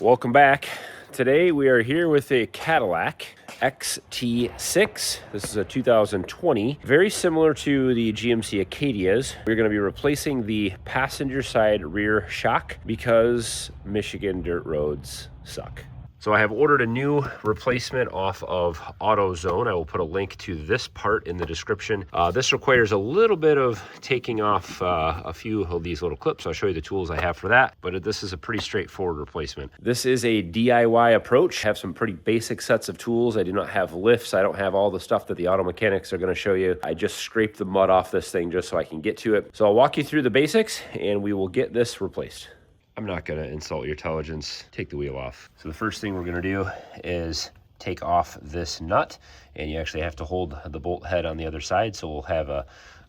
Welcome back. Today we are here with a Cadillac XT6. This is a 2020, very similar to the GMC Acadias. We're going to be replacing the passenger side rear shock because Michigan dirt roads suck. So I have ordered a new replacement off of AutoZone. I will put a link to this part in the description. This requires a little bit of taking off a few of these little clips. I'll show you the tools I have for that, but this is a pretty straightforward replacement. This is a DIY approach. I have some pretty basic sets of tools. I do not have lifts. I don't have all the stuff that the auto mechanics are gonna show you. I just scraped the mud off this thing just so I can get to it. So I'll walk you through the basics and we will get this replaced. I'm not gonna insult your intelligence. Take the wheel off. So the first thing we're gonna do is take off this nut, and you actually have to hold the bolt head on the other side. So we'll have a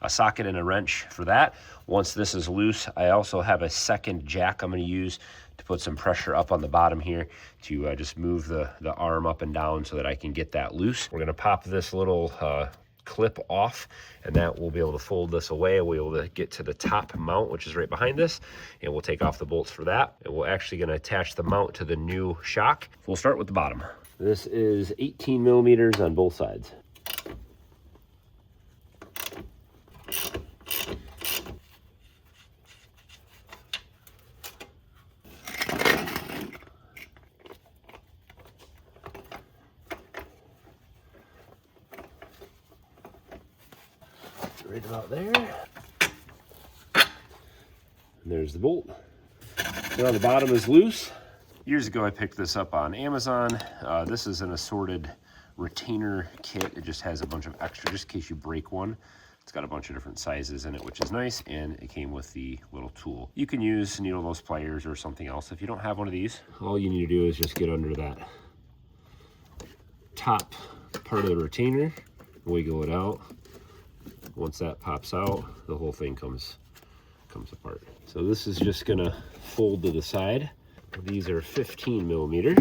socket and a wrench for that. Once this is loose, I also have a second jack I'm gonna use to put some pressure up on the bottom here to just move the arm up and down so that I can get that loose. We're gonna pop this little clip off, and that we'll be able to fold this away. We'll be able to get to the top mount, which is right behind this, and we'll take off the bolts for that. And we're actually going to attach the mount to the new shock. We'll start with the bottom. This is 18 millimeters on both sides. Right about there. And there's the bolt. Now the bottom is loose. Years ago I picked this up on Amazon. This is an assorted retainer kit. It just has a bunch of extra just in case you break one. It's got a bunch of different sizes in it, which is nice, and it came with the little tool. You can use needle nose pliers or something else. If you don't have one of these, all you need to do is just get under that top part of the retainer, wiggle it out. Once that pops out, the whole thing comes apart. So this is just gonna fold to the side. These are 15 millimeter.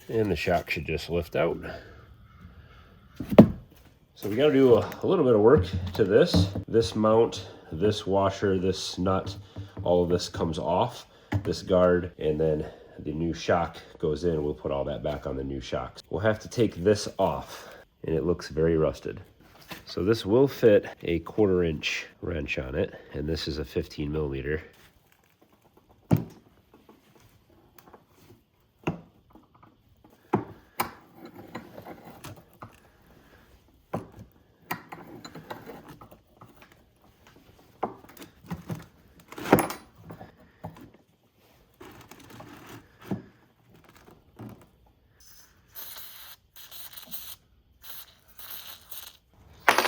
And the shock should just lift out. So we got to do a little bit of work to this mount, this washer, this nut, all of this comes off, this guard, and then the new shock goes in. We'll put all that back on the new shocks. We'll have to take this off, and it looks very rusted. So this will fit a 1/4 inch wrench on it, and this is a 15 millimeter.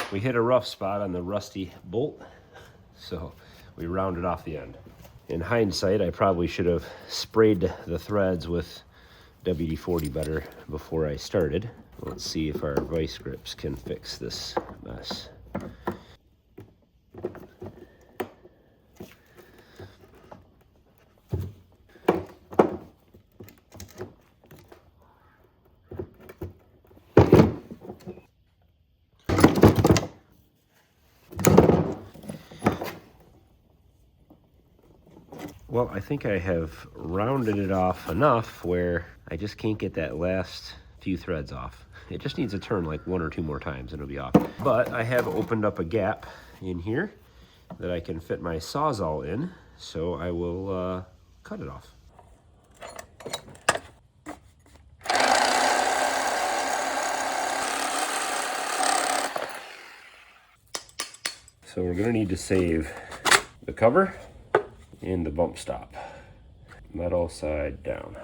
We hit a rough spot on the rusty bolt, so we rounded off the end. In hindsight, I probably should have sprayed the threads with WD-40 better before I started. Let's see if our vice grips can fix this mess. Well, I think I have rounded it off enough where I just can't get that last few threads off. It just needs to turn like 1 or 2 more times and it'll be off. But I have opened up a gap in here that I can fit my Sawzall in, so I will cut it off. So we're gonna need to save the cover and the bump stop. Metal side down.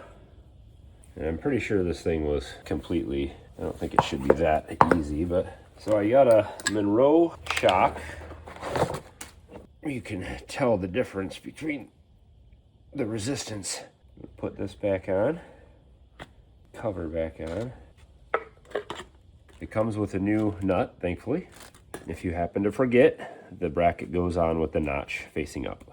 And I'm pretty sure this thing was completely, I don't think it should be that easy, but so I got a Monroe shock. You can tell the difference between the resistance. Put this back on, cover back on. It comes with a new nut, thankfully. If you happen to forget, the bracket goes on with the notch facing up.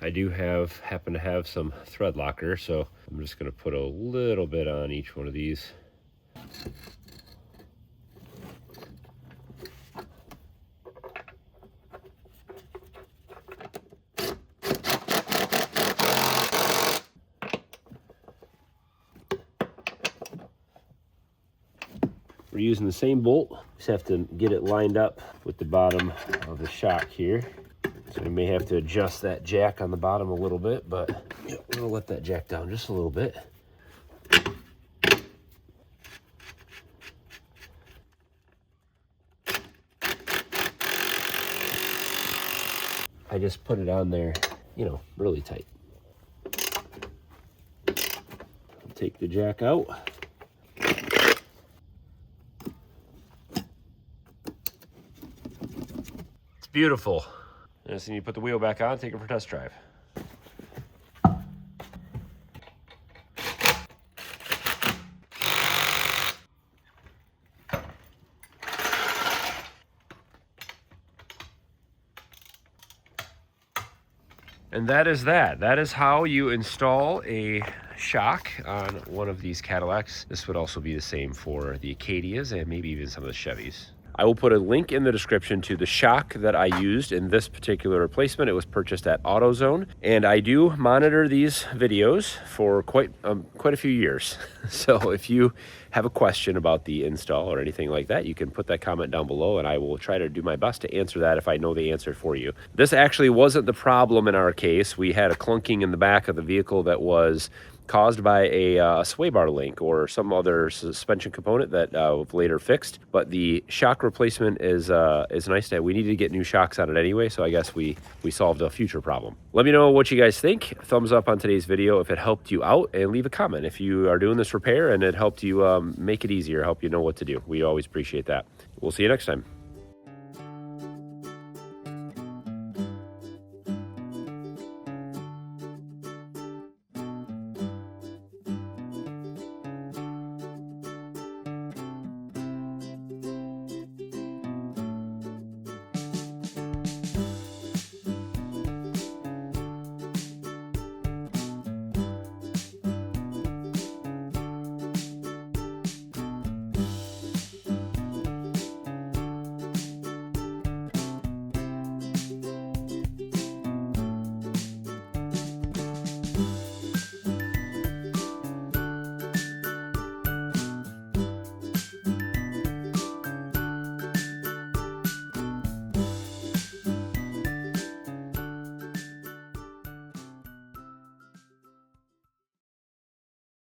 I do happen to have some thread locker, so I'm just going to put a little bit on each one of these. We're using the same bolt, just have to get it lined up with the bottom of the shock here. So we may have to adjust that jack on the bottom a little bit, but yeah, we're gonna let that jack down just a little bit. I just put it on there, you know, really tight. Take the jack out. It's beautiful. And so you put the wheel back on, take it for a test drive. And that is that. That is how you install a shock on one of these Cadillacs. This would also be the same for the Acadias and maybe even some of the Chevys. I will put a link in the description to the shock that I used in this particular replacement. It was purchased at AutoZone, and I do monitor these videos for quite a few years. So if you have a question about the install or anything like that, you can put that comment down below, and I will try to do my best to answer that if I know the answer for you. This actually wasn't the problem in our case. We had a clunking in the back of the vehicle that was caused by a sway bar link or some other suspension component that we've later fixed. But the shock replacement is nice. We needed to get new shocks on it anyway, so I guess we solved a future problem. Let me know what you guys think. Thumbs up on today's video if it helped you out, and leave a comment if you are doing this repair and it helped you make it easier, help you know what to do. We always appreciate that. We'll see you next time.